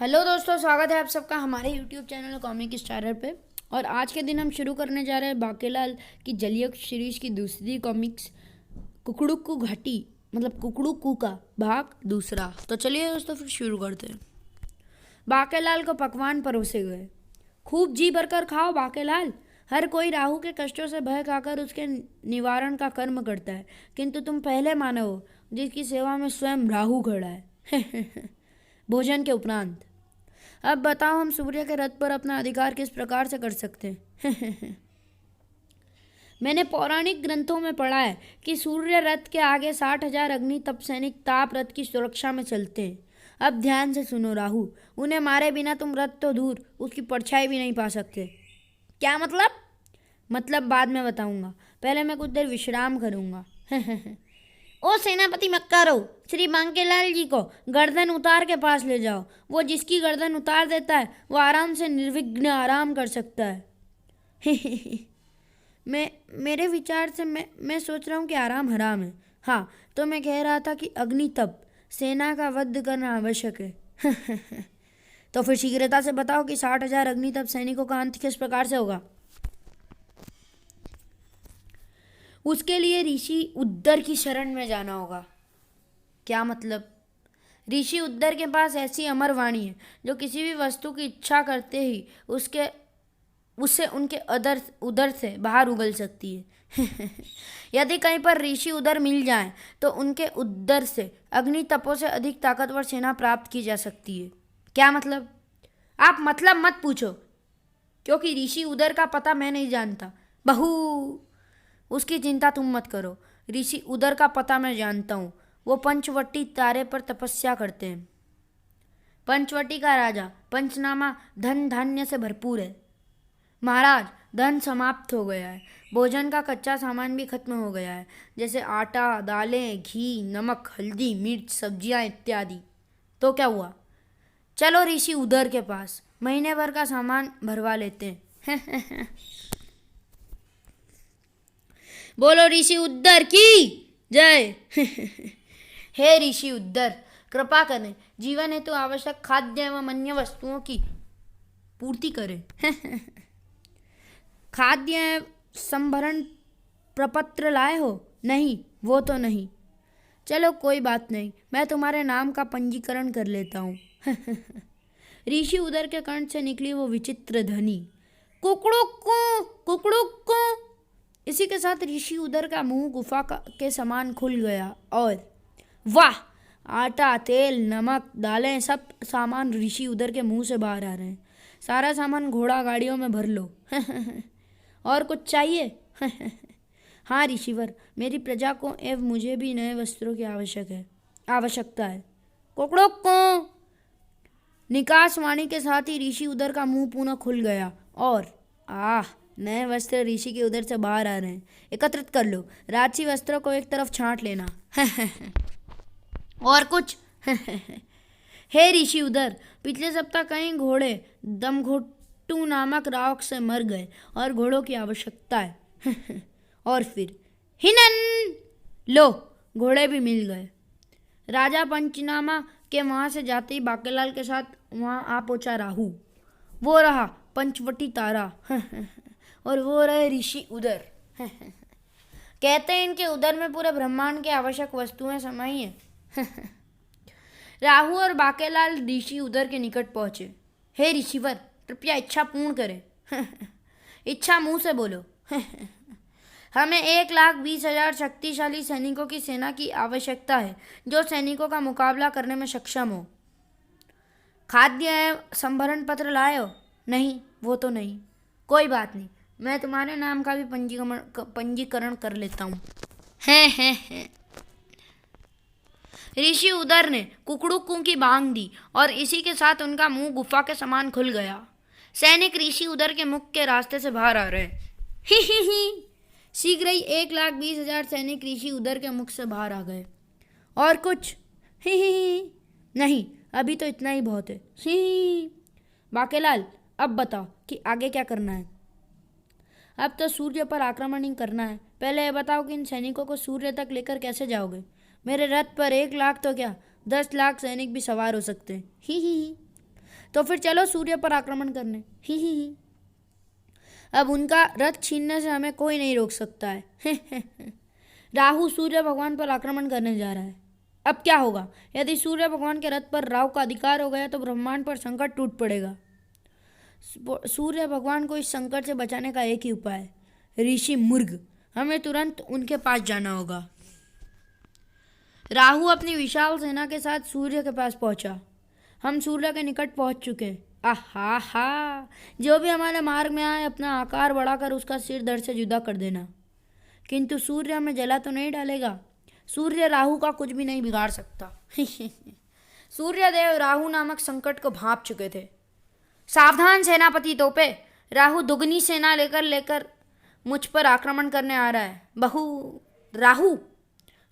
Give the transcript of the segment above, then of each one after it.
Hello दोस्तों, स्वागत है आप सबका हमारे यूट्यूब चैनल कॉमिक स्टारर पे। और आज के दिन हम शुरू करने जा रहे हैं बाकेलाल की जलियक सीरीज की दूसरी कॉमिक्स कुकड़ुक्कू घाटी, मतलब कुकड़ुक्कू का भाग दूसरा। तो चलिए दोस्तों फिर शुरू करते हैं। बाकेलाल को पकवान परोसे गए। खूब जी भरकर खाओ बाकेलाल। हर कोई राहु के कष्टों से भय खाकर उसके निवारण का कर्म करता है, किंतु तुम पहले मानव हो जिसकी सेवा में स्वयं राहु खड़ा है। भोजन के उपरांत अब बताओ, हम सूर्य के रथ पर अपना अधिकार किस प्रकार से कर सकते हैं? मैंने पौराणिक ग्रंथों में पढ़ा है कि सूर्य रथ के आगे 60,000 अग्नि तप सैनिक ताप रथ की सुरक्षा में चलते हैं। अब ध्यान से सुनो राहु, उन्हें मारे बिना तुम रथ तो दूर उसकी परछाई भी नहीं पा सकते। क्या मतलब बाद में बताऊंगा, पहले मैं कुछ देर विश्राम करूंगा। ओ सेनापति मक्कारो, श्री बांकेलाल जी को गर्दन उतार के पास ले जाओ। वो जिसकी गर्दन उतार देता है वो आराम से निर्विघ्न आराम कर सकता है। मेरे विचार से मैं सोच रहा हूँ कि आराम हराम है। हाँ, तो मैं कह रहा था कि अग्नि तप सेना का वध करना आवश्यक है। तो फिर शीघ्रता से बताओ कि 60,000 अग्नि तप सैनिकों का अंत किस प्रकार से होगा। उसके लिए ऋषि उद्दर की शरण में जाना होगा। क्या मतलब? ऋषि उद्दर के पास ऐसी अमर वाणी है जो किसी भी वस्तु की इच्छा करते ही उससे उनके उदर से बाहर उगल सकती है। यदि कहीं पर ऋषि उदर मिल जाए तो उनके उदर से अग्नि तपों से अधिक ताकतवर सेना प्राप्त की जा सकती है। क्या मतलब? आप मतलब मत पूछो, क्योंकि ऋषि उदर का पता मैं नहीं जानता। बहू, उसकी चिंता तुम मत करो, ऋषि उदर का पता मैं जानता हूँ। वो पंचवटी तारे पर तपस्या करते हैं। पंचवटी का राजा पंचनामा धन धान्य से भरपूर है। महाराज, धन समाप्त हो गया है। भोजन का कच्चा सामान भी खत्म हो गया है, जैसे आटा, दालें, घी, नमक, हल्दी, मिर्च, सब्जियां इत्यादि। तो क्या हुआ? चलो ऋषि उदर के पास, महीने भर का सामान भरवा लेते हैं। बोलो ऋषि उद्दर की जय। हे ऋषि उद्दर, कृपा करें, जीवन हेतु आवश्यक खाद्य एवं अन्य वस्तुओं की पूर्ति करें। खाद्य संभरण प्रपत्र लाए हो? नहीं, वो तो नहीं। चलो कोई बात नहीं, मैं तुम्हारे नाम का पंजीकरण कर लेता हूँ। ऋषि उदर के कंठ से निकली वो विचित्र ध्वनि, कुकड़ुक्कू कुकड़ुक्कू। इसी के साथ ऋषि उदर का मुंह गुफा के समान खुल गया और वाह, आटा, तेल, नमक, दालें, सब सामान ऋषि उदर के मुंह से बाहर आ रहे हैं। सारा सामान घोड़ा गाड़ियों में भर लो। और कुछ चाहिए? हाँ ऋषिवर, मेरी प्रजा को एवं मुझे भी नए वस्त्रों की आवश्यकता है। कुकड़ुक्कू। निकास वाणी के साथ ही ऋषि उदर का मुंह पुनः खुल गया और नए वस्त्र ऋषि के उदर से बाहर आ रहे हैं। एकत्रित कर लो, राजसी वस्त्रों को एक तरफ छांट लेना। और कुछ? हे ऋषि उदर, पिछले सप्ताह कई घोड़े दमघोटू नामक रावक से मर गए और घोड़ों की आवश्यकता है। और फिर हिनन, लो, घोड़े भी मिल गए। राजा पंचनामा के वहां से जाते ही बाकेलाल के साथ वहां आ पहुंचा राहु। वो रहा पंचवटी तारा। और वो रहे ऋषि उदर। कहते हैं इनके उदर में पूरे ब्रह्मांड की आवश्यक वस्तुएं समाई हैं। राहु और बाकेलाल ऋषि उदर के निकट पहुंचे। हे ऋषिवर, कृपया इच्छा पूर्ण करें। इच्छा मुंह से बोलो। हमें 1,20,000 शक्तिशाली सैनिकों की सेना की आवश्यकता है, जो सैनिकों का मुकाबला करने में सक्षम हो। खाद्य एवं संभरण पत्र लाए हो? नहीं, वो तो नहीं। कोई बात नहीं, मैं तुम्हारे नाम का भी पंजीकरण कर लेता हूँ। हैं। ऋषि उदर ने कुकड़ुक्कू की बांग दी और इसी के साथ उनका मुंह गुफा के समान खुल गया। सैनिक ऋषि उदर के मुख के रास्ते से बाहर आ रहे। ही। शीघ्र ही 1,20,000 सैनिक ऋषि उदर के मुख से बाहर आ गए। और कुछ? ही। नहीं, अभी तो इतना ही बहुत है। ही। बाकेलाल, अब बताओ कि आगे क्या करना है। अब तो सूर्य पर आक्रमण ही करना है। पहले ये बताओ कि इन सैनिकों को सूर्य तक लेकर कैसे जाओगे। मेरे रथ पर 1 लाख तो क्या, 10 लाख सैनिक भी सवार हो सकते हैं। ही। तो फिर चलो सूर्य पर आक्रमण करने। ही। अब उनका रथ छीनने से हमें कोई नहीं रोक सकता है। राहु सूर्य भगवान पर आक्रमण करने जा रहा है। अब क्या होगा? यदि सूर्य भगवान के रथ पर राहु का अधिकार हो गया तो ब्रह्मांड पर संकट टूट पड़ेगा। सूर्य भगवान को इस संकट से बचाने का एक ही उपाय है, ऋषि मुर्ग। हमें तुरंत उनके पास जाना होगा। राहु अपनी विशाल सेना के साथ सूर्य के पास पहुंचा। हम सूर्य के निकट पहुंच चुके हैं। आहा हा, जो भी हमारे मार्ग में आए अपना आकार बढ़ाकर उसका सिर धड़ से जुदा कर देना। किंतु सूर्य हमें जला तो नहीं डालेगा। सूर्य राहु का कुछ भी नहीं बिगाड़ सकता। सूर्यदेव राहु नामक संकट को भांप चुके थे। सावधान सेनापति तोपे, राहु दुगनी सेना लेकर मुझ पर आक्रमण करने आ रहा है। राहु,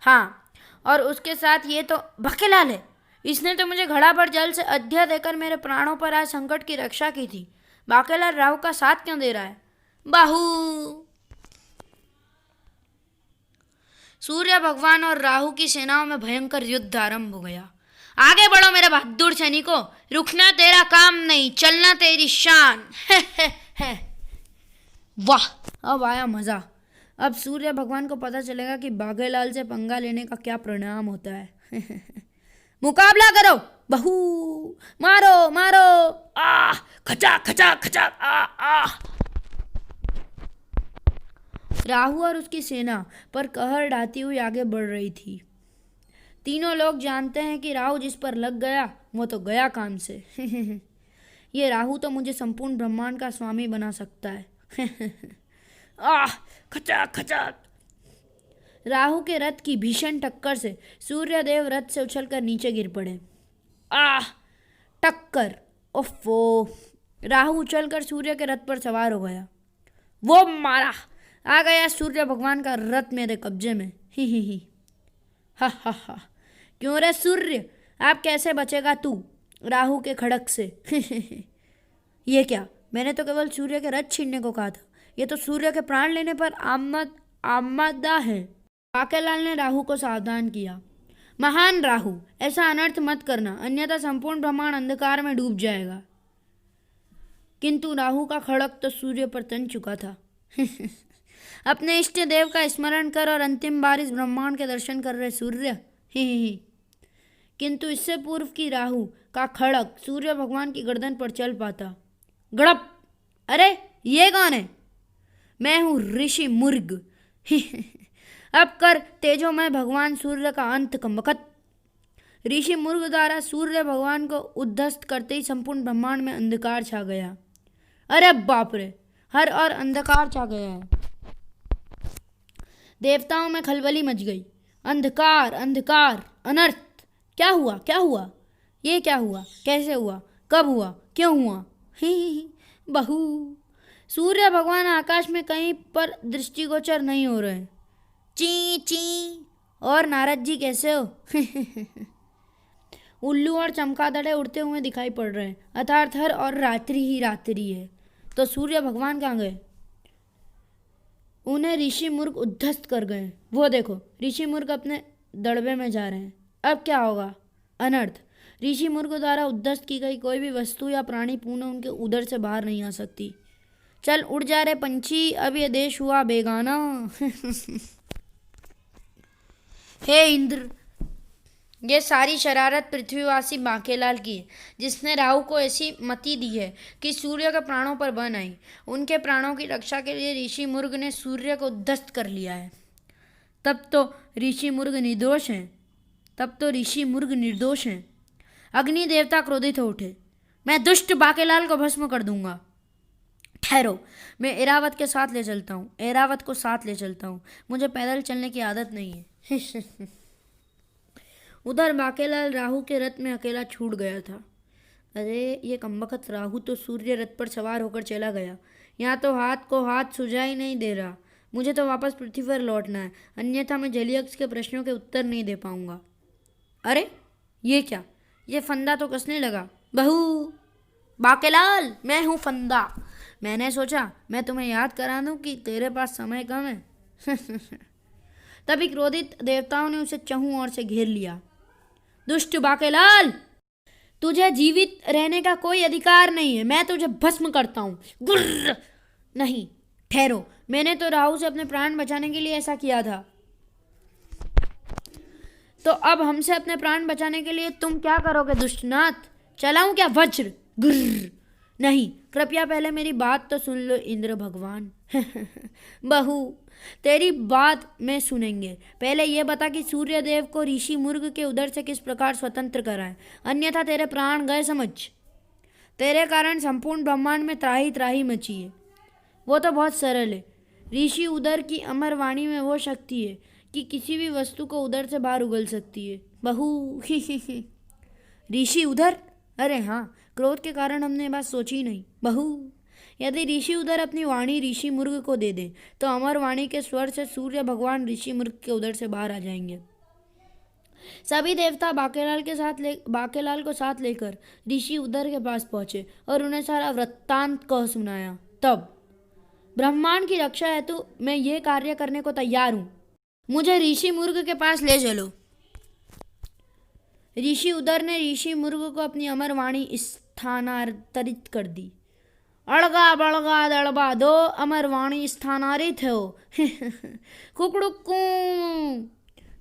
हाँ, और उसके साथ ये तो बकेलाल है। इसने तो मुझे घड़ा भर जल से अध्या देकर मेरे प्राणों पर आज संकट की रक्षा की थी। बाकेलाल राहु का साथ क्यों दे रहा है? बाहू। सूर्य भगवान और राहु की सेनाओं में भयंकर युद्ध आरंभ हो गया। आगे बढ़ो मेरे बहादुर सैनिकों, रुकना तेरा काम नहीं, चलना तेरी शान। वाह, अब आया मजा। अब सूर्य भगवान को पता चलेगा कि बाघेलाल से पंगा लेने का क्या परिणाम होता है। मुकाबला करो बहू, मारो मारो, आ खचा खचा खचा, आ। राहु और उसकी सेना पर कहर ढाती हुई आगे बढ़ रही थी। तीनों लोग जानते हैं कि राहु जिस पर लग गया वो तो गया काम से। ये राहु तो मुझे संपूर्ण ब्रह्मांड का स्वामी बना सकता है। आह खचा खचा। राहु के रथ की भीषण टक्कर से सूर्यदेव रथ से उछलकर नीचे गिर पड़े। आह टक्कर, ओफो। राहु उछलकर सूर्य के रथ पर सवार हो गया। वो मारा, आ गया सूर्य भगवान का रथ मेरे कब्जे में। ही। हा। क्यों रे सूर्य, आप कैसे बचेगा तू राहु के खड़क से? ये क्या, मैंने तो केवल सूर्य के रथ छीनने को कहा था। ये तो सूर्य के प्राण लेने पर आमदा है। बाकेलाल ने राहु को सावधान किया। महान राहु, ऐसा अनर्थ मत करना, अन्यथा संपूर्ण ब्रह्मांड अंधकार में डूब जाएगा। किंतु राहु का खड़क तो सूर्य पर तन चुका था। अपने इष्ट देव का स्मरण कर और अंतिम बार इस ब्रह्मांड के दर्शन कर रहे सूर्य। ही। किंतु इससे पूर्व की राहु का खड़क सूर्य भगवान की गर्दन पर चल पाता। गड़प, अरे ये कौन है? मैं हूँ ऋषि मुर्ग। अब कर तेजोमय भगवान सूर्य का अंत कमबख्त। ऋषि मुर्ग द्वारा सूर्य भगवान को उद्ध्वस्त करते ही संपूर्ण ब्रह्मांड में अंधकार छा गया। अरे बाप रे, हर और अंधकार छा गया है। देवताओं में खलबली मच गई। अंधकार अंधकार, अनर्थ। क्या हुआ? ये क्या हुआ? कैसे हुआ? कब हुआ? क्यों हुआ? ही बहू। सूर्य भगवान आकाश में कहीं पर दृष्टिगोचर नहीं हो रहे। ची। और नारद जी कैसे हो? उल्लू और चमगादड़ उड़ते हुए दिखाई पड़ रहे हैं। अर्थात हर और रात्रि ही रात्रि है। तो सूर्य भगवान कहाँ गए? उन्हें ऋषि मुर्ग उद्ध्वस्त कर गए। वो देखो, ऋषि मुर्ग अपने दड़बे में जा रहे हैं। अब क्या होगा? अनर्थ। ऋषि मुर्ग द्वारा उद्ध्वस्त की गई कोई भी वस्तु या प्राणी पुनः उनके उदर से बाहर नहीं आ सकती। चल उड़ जा रहे पंछी, अब ये देश हुआ बेगाना। हे इंद्र, ये सारी शरारत पृथ्वीवासी बाकेलाल की है, जिसने राहु को ऐसी मति दी है कि सूर्य के प्राणों पर बन आई। उनके प्राणों की रक्षा के लिए ऋषि मुर्ग ने सूर्य को उद्ध्वस्त कर लिया है। तब तो ऋषि मुर्ग निर्दोष हैं। अग्नि देवता क्रोधित हो उठे। मैं दुष्ट बाकेलाल को भस्म कर दूंगा। ठहरो, मैं एरावत के साथ ले चलता हूँ। एरावत को साथ ले चलता हूँ। मुझे पैदल चलने की आदत नहीं है। उधर बाकेलाल राहु के रथ में अकेला छूट गया था। अरे ये कमबख्त राहु तो सूर्य रथ पर सवार होकर चला गया। यहाँ तो हाथ को हाथ सुझा ही नहीं दे रहा। मुझे तो वापस पृथ्वी पर लौटना है, अन्यथा मैं जलियक्ष के प्रश्नों के उत्तर नहीं दे पाऊंगा। अरे ये क्या, ये फंदा तो कसने लगा। बहू बाकेलाल, मैं हूँ फंदा। मैंने सोचा मैं तुम्हें याद करा दूं कि तेरे पास समय कम है। तभी क्रोधित देवताओं ने उसे चहुं ओर से घेर लिया। दुष्ट बाकेलाल, तुझे जीवित रहने का कोई अधिकार नहीं है, मैं तुझे भस्म करता हूँ। गुर्र! नहीं, ठहरो, मैंने तो राहु से अपने प्राण बचाने के लिए ऐसा किया था, तो अब हमसे अपने प्राण बचाने के लिए तुम क्या करोगे दुष्टनाथ? चलाऊं क्या वज्र? गुर्र! नहीं, कृपया पहले मेरी बात तो सुन लो इंद्र भगवान। बहू, तेरी बात में सुनेंगे। पहले यह बता कि सूर्य देव को ऋषि मुर्ग के उदर से किस प्रकार स्वतंत्र कराएं, अन्यथा तेरे प्राण गए समझ। तेरे कारण संपूर्ण ब्रह्मांड में त्राही त्राही मची है। वो तो बहुत सरल है। ऋषि उदर की अमर वाणी में वो शक्ति है कि किसी भी वस्तु को उदर से बाहर उगल सकती है। बहू, ऋषि उदर? अरे हाँ, क्रोध के कारण हमने ये बात सोची नहीं। बहू, यदि ऋषि उदर अपनी वाणी ऋषि मुर्ग को दे दे तो अमर वाणी के स्वर से सूर्य भगवान ऋषि मुर्ग के उदर से बाहर आ जाएंगे। सभी देवता बाकेलाल को साथ लेकर ऋषि उदर के पास पहुंचे और उन्हें सारा वृत्तांत कह सुनाया। तब ब्रह्मांड की रक्षा हेतु मैं ये कार्य करने को तैयार हूँ, मुझे ऋषि मुर्ग के पास ले चलो। ऋषि उदर ने ऋषि मुर्ग को अपनी अमर वाणी स्थानांतरित कर दी। अड़गा बड़गा दड़बा दो, अमर वाणी स्थानांतरित हो। कुकड़ुक्कू।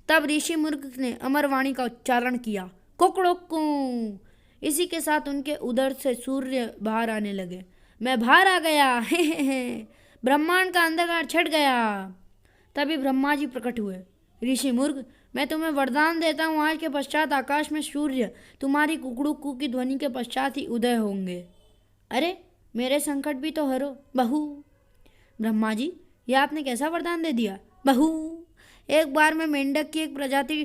तब ऋषि मुर्ग ने अमर वाणी का उच्चारण किया, कुकड़ुक्कू। इसी के साथ उनके उदर से सूर्य बाहर आने लगे। मैं बाहर आ गया। ब्रह्मांड का अंधकार छट गया। तभी ब्रह्मा जी प्रकट हुए। ऋषि मुर्ग, मैं तुम्हें वरदान देता हूँ, आज के पश्चात आकाश में सूर्य तुम्हारी कुकड़ुक्कू की ध्वनि के पश्चात ही उदय होंगे। अरे, मेरे संकट भी तो हरो। बहू, ब्रह्मा जी, यह आपने कैसा वरदान दे दिया? बहू, एक बार मैं मेंढक की एक प्रजाति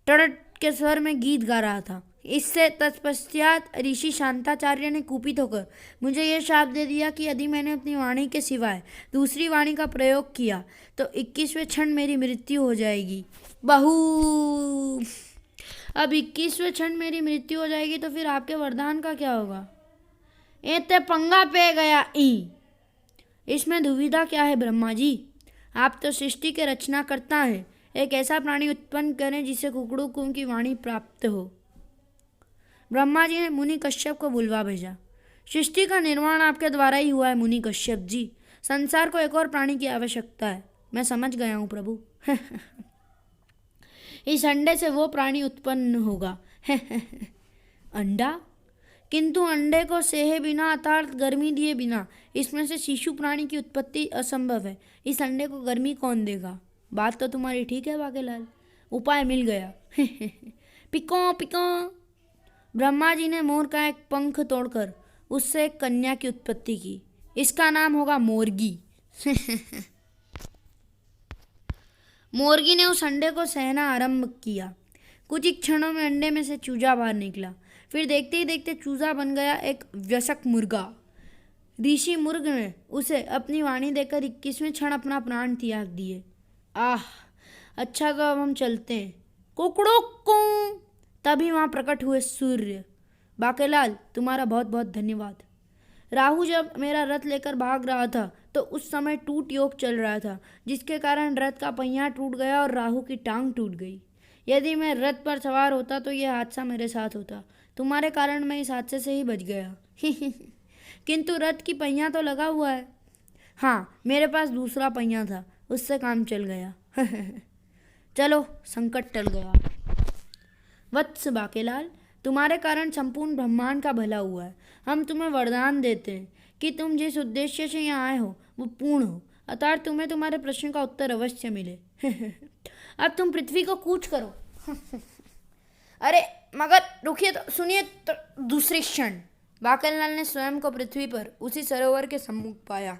टड़ट के स्वर में गीत गा रहा था। इससे तत्पश्चात ऋषि शांताचार्य ने कुपित होकर मुझे यह शाप दे दिया कि यदि मैंने अपनी वाणी के सिवाय दूसरी वाणी का प्रयोग किया तो 21वें क्षण मेरी मृत्यु हो जाएगी। बहू, अब 21वें क्षण मेरी मृत्यु हो जाएगी तो फिर आपके वरदान का क्या होगा? एते पंगा पे गया ई। इसमें दुविधा क्या है ब्रह्मा जी? आप तो सृष्टि के रचना करता है, एक ऐसा प्राणी उत्पन्न करें जिसे कुकड़ुक्कू की वाणी प्राप्त हो। ब्रह्मा जी ने मुनि कश्यप को बुलवा भेजा। सृष्टि का निर्माण आपके द्वारा ही हुआ है मुनि कश्यप जी। संसार को एक और प्राणी की आवश्यकता है। मैं समझ गया हूँ प्रभु। इस अंडे से वो प्राणी उत्पन्न होगा। अंडा? किंतु अंडे को सेहे बिना अर्थात गर्मी दिए बिना इसमें से शिशु प्राणी की उत्पत्ति असंभव है। इस अंडे को गर्मी कौन देगा? बात तो तुम्हारी ठीक है बाकेलाल, उपाय मिल गया। Pico pico. ब्रह्मा जी ने मोर का एक पंख तोड़कर उससे एक कन्या की उत्पत्ति की। इसका नाम होगा मोरगी। मोरगी ने उस अंडे को सहना आरंभ किया। कुछ ही क्षणों में अंडे में से चूजा बाहर निकला। फिर देखते ही देखते चूजा बन गया एक वयस्क मुर्गा। ऋषि मुर्ग ने उसे अपनी वाणी देकर 21वें क्षण अपना प्राण त्याग दिए। आह, अच्छा, तो अब हम चलते हैं। कुकड़ुक्कू। तभी वहाँ प्रकट हुए सूर्य। बाकेलाल, तुम्हारा बहुत बहुत धन्यवाद। राहु जब मेरा रथ लेकर भाग रहा था तो उस समय टूट योग चल रहा था, जिसके कारण रथ का पहिया टूट गया और राहु की टांग टूट गई। यदि मैं रथ पर सवार होता तो यह हादसा मेरे साथ होता। तुम्हारे कारण मैं इस हादसे से ही बच गया। किंतु रथ की पहिया तो लगा हुआ है। हाँ, मेरे पास दूसरा पहिया था, उससे काम चल गया। चलो, संकट टल गया। वत्स बाकेलाल, तुम्हारे कारण संपूर्ण ब्रह्मांड का भला हुआ है। हम तुम्हें वरदान देते हैं कि तुम जिस उद्देश्य से यहाँ आए हो वो पूर्ण हो, अर्थात तुम्हें तुम्हारे प्रश्न का उत्तर अवश्य मिले। अब तुम पृथ्वी को कूच करो। अरे मगर रुकिए तो, सुनिए तो दूसरी क्षण बाकेलाल ने स्वयं को पृथ्वी पर उसी सरोवर के सम्मुख पाया।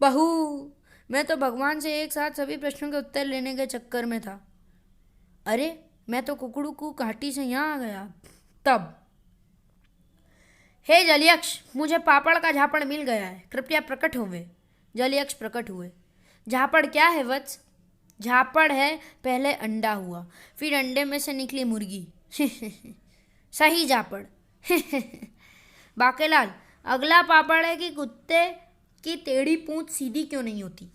बहू, मैं तो भगवान से एक साथ सभी प्रश्नों के उत्तर लेने के चक्कर में था। अरे, मैं तो कुकड़ुक्कू घाटी से यहाँ आ गया। तब, हे जलयक्ष, मुझे पापड़ का झापड़ मिल गया है, कृपया प्रकट होवे। जलयक्ष प्रकट हुए। झापड़ क्या है वत्स? झापड़ है पहले अंडा हुआ, फिर अंडे में से निकली मुर्गी। सही झापड़। बाकेलाल, अगला पापड़ है कि कुत्ते की टेढ़ी पूंछ सीधी क्यों नहीं होती?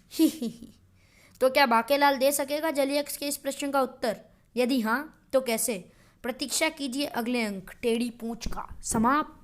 तो क्या बाकेलाल दे सकेगा जलयक्ष के इस प्रश्न का उत्तर? यदि हाँ, तो कैसे? प्रतीक्षा कीजिए अगले अंक टेढ़ी पूंछ का। समाप्त।